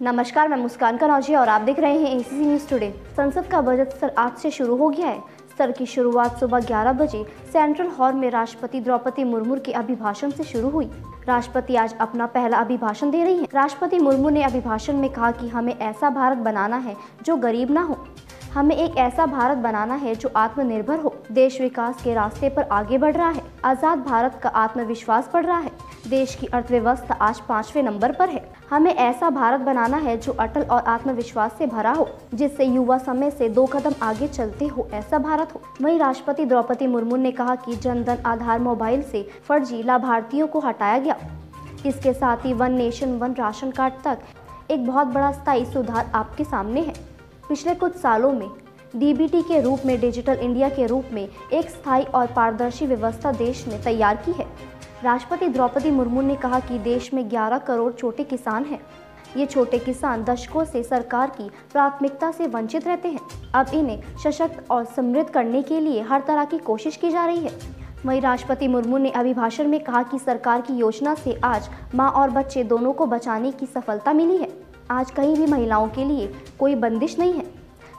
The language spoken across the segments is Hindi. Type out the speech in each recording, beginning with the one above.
नमस्कार, मैं मुस्कान कनौजिया और आप देख रहे हैं एसीसी न्यूज़ टुडे। संसद का बजट सत्र आज से शुरू हो गया है। सत्र की शुरुआत सुबह 11 बजे सेंट्रल हॉल में राष्ट्रपति द्रौपदी मुर्मू के अभिभाषण से शुरू हुई। राष्ट्रपति आज अपना पहला अभिभाषण दे रही हैं। राष्ट्रपति मुर्मू ने अभिभाषण में कहा कि हमें ऐसा भारत बनाना है जो गरीब ना हो। हमें एक ऐसा भारत बनाना है जो आत्मनिर्भर हो। देश विकास के रास्ते पर आगे बढ़ रहा है। आजाद भारत का आत्मविश्वास बढ़ रहा है। देश की अर्थव्यवस्था आज 5वें नंबर पर है। हमें ऐसा भारत बनाना है जो अटल और आत्मविश्वास से भरा हो, जिससे युवा समय से 2 कदम आगे चलते हो, ऐसा भारत हो। वहीं राष्ट्रपति द्रौपदी मुर्मू ने कहा कि जनधन आधार मोबाइल से फर्जी लाभार्थियों को हटाया गया। इसके साथ ही one nation one ration card तक एक बहुत बड़ा स्थायी सुधार आपके सामने है। पिछले कुछ सालों में डीबीटी के रूप में डिजिटल इंडिया के रूप में एक स्थायी और पारदर्शी व्यवस्था देश ने तैयार की है। राष्ट्रपति द्रौपदी मुर्मू ने कहा कि देश में 11 करोड़ छोटे किसान हैं। ये छोटे किसान दशकों से सरकार की प्राथमिकता से वंचित रहते हैं। अब इन्हें सशक्त और समृद्ध करने के लिए हर तरह की कोशिश की जा रही है। वहीं राष्ट्रपति मुर्मू ने अभिभाषण में कहा कि सरकार की योजना से आज माँ और बच्चे दोनों को बचाने की सफलता मिली है। आज कहीं भी महिलाओं के लिए कोई बंदिश नहीं है।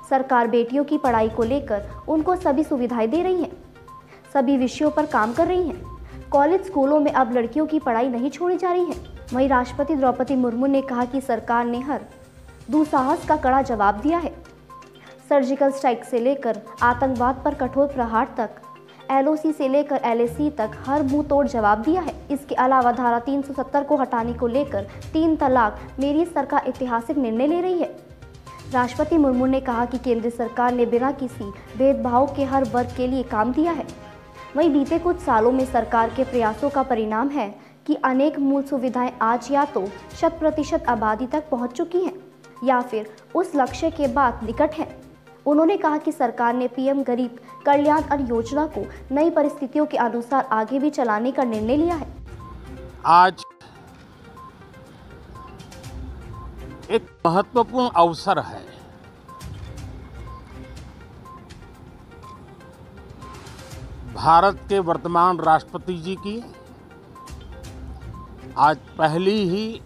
सरकार बेटियों की पढ़ाई को लेकर उनको सभी सुविधाएं दे रही है। सभी विषयों पर काम कर रही है। कॉलेज स्कूलों में अब लड़कियों की पढ़ाई नहीं छोड़ी जा रही है। वहीं राष्ट्रपति द्रौपदी मुर्मू ने कहा कि सरकार ने हर दुस्साहस का कड़ा जवाब दिया है। सर्जिकल स्ट्राइक से लेकर आतंकवाद पर कठोर प्रहार तक, एलओसी से लेकर एलएसी तक हर मुंह तोड़ जवाब दिया है। इसके अलावा धारा 370 को हटाने को लेकर 3 तलाक मेरी सरकार ऐतिहासिक निर्णय ले रही है। राष्ट्रपति मुर्मू ने कहा कि केंद्र सरकार ने बिना किसी भेदभाव के हर वर्ग के लिए काम दिया है। वहीं बीते कुछ सालों में सरकार के प्रयासों का परिणाम है कि अनेक मूल सुविधाएं आज या तो 100% आबादी तक पहुंच चुकी हैं या फिर उस लक्ष्य के बाद निकट हैं। उन्होंने कहा कि सरकार ने पीएम गरीब कल्याण अन्न योजना को नई परिस्थितियों के अनुसार आगे भी चलाने का निर्णय लिया है। आज एक महत्वपूर्ण अवसर है। भारत के वर्तमान राष्ट्रपति जी की आज पहली ही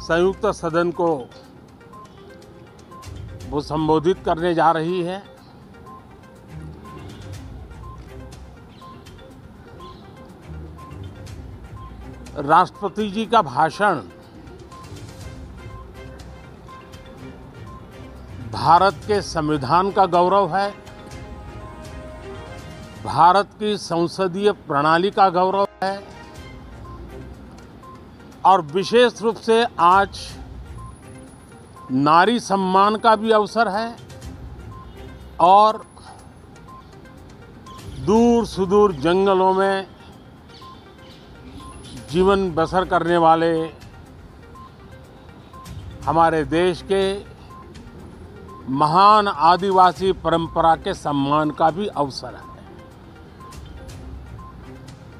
संयुक्त सदन को वो संबोधित करने जा रही है। राष्ट्रपति जी का भाषण भारत के संविधान का गौरव है, भारत की संसदीय प्रणाली का गौरव है और विशेष रूप से आज नारी सम्मान का भी अवसर है और दूर सुदूर जंगलों में जीवन बसर करने वाले हमारे देश के महान आदिवासी परंपरा के सम्मान का भी अवसर है।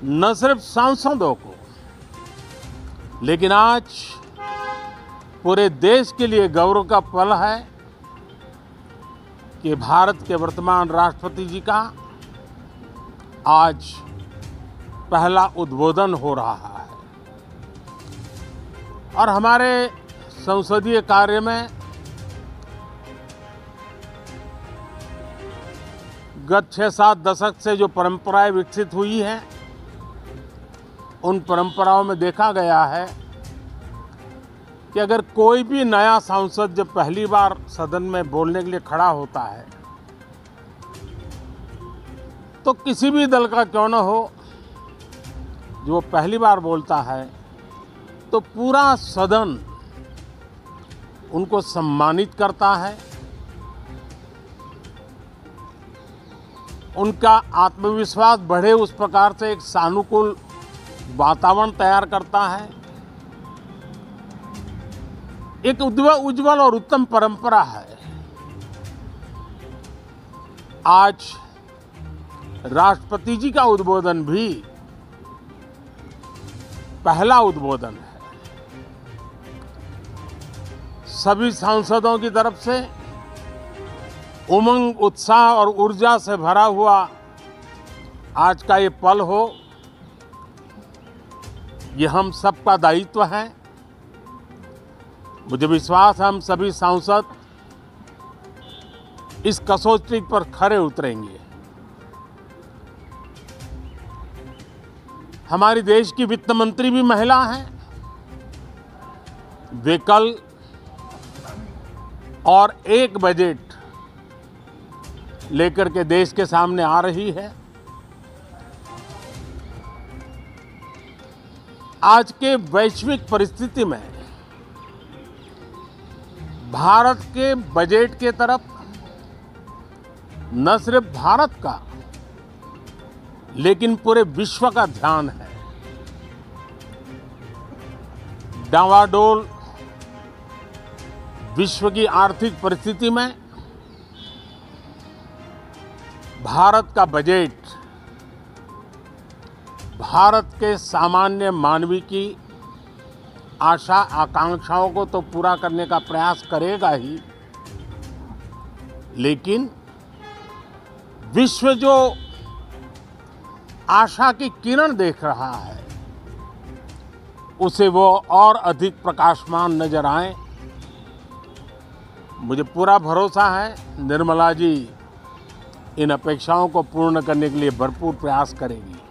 न सिर्फ सांसदों को, लेकिन आज पूरे देश के लिए गौरव का पल है कि भारत के वर्तमान राष्ट्रपति जी का आज पहला उद्बोधन हो रहा है और हमारे संसदीय कार्य में गत 6-7 दशक से जो परंपराएं विकसित हुई हैं, उन परंपराओं में देखा गया है कि अगर कोई भी नया सांसद जब पहली बार सदन में बोलने के लिए खड़ा होता है तो किसी भी दल का क्यों न हो, जो पहली बार बोलता है तो पूरा सदन उनको सम्मानित करता है, उनका आत्मविश्वास बढ़े उस प्रकार से एक सानुकूल वातावरण तैयार करता है। एक उज्जवल और उत्तम परंपरा है। आज राष्ट्रपति जी का उद्बोधन भी पहला उद्बोधन है। सभी सांसदों की तरफ से उमंग, उत्साह और ऊर्जा से भरा हुआ आज का ये पल हो, ये हम सबका दायित्व है मुझे विश्वास है हम सभी सांसद इस कसौटी पर खरे उतरेंगे। हमारी देश की वित्त मंत्री भी महिला हैं। वे कल और एक बजट लेकर के देश के सामने आ रही है। आज के वैश्विक परिस्थिति में भारत के बजट के तरफ न सिर्फ भारत का लेकिन पूरे विश्व का ध्यान है। डावाडोल विश्व की आर्थिक परिस्थिति में भारत का बजट भारत के सामान्य मानवी की आशा आकांक्षाओं को तो पूरा करने का प्रयास करेगा ही, लेकिन विश्व जो आशा की किरण देख रहा है उसे वो और अधिक प्रकाशमान नजर आए। मुझे पूरा भरोसा है निर्मला जी इन अपेक्षाओं को पूर्ण करने के लिए भरपूर प्रयास करेगी।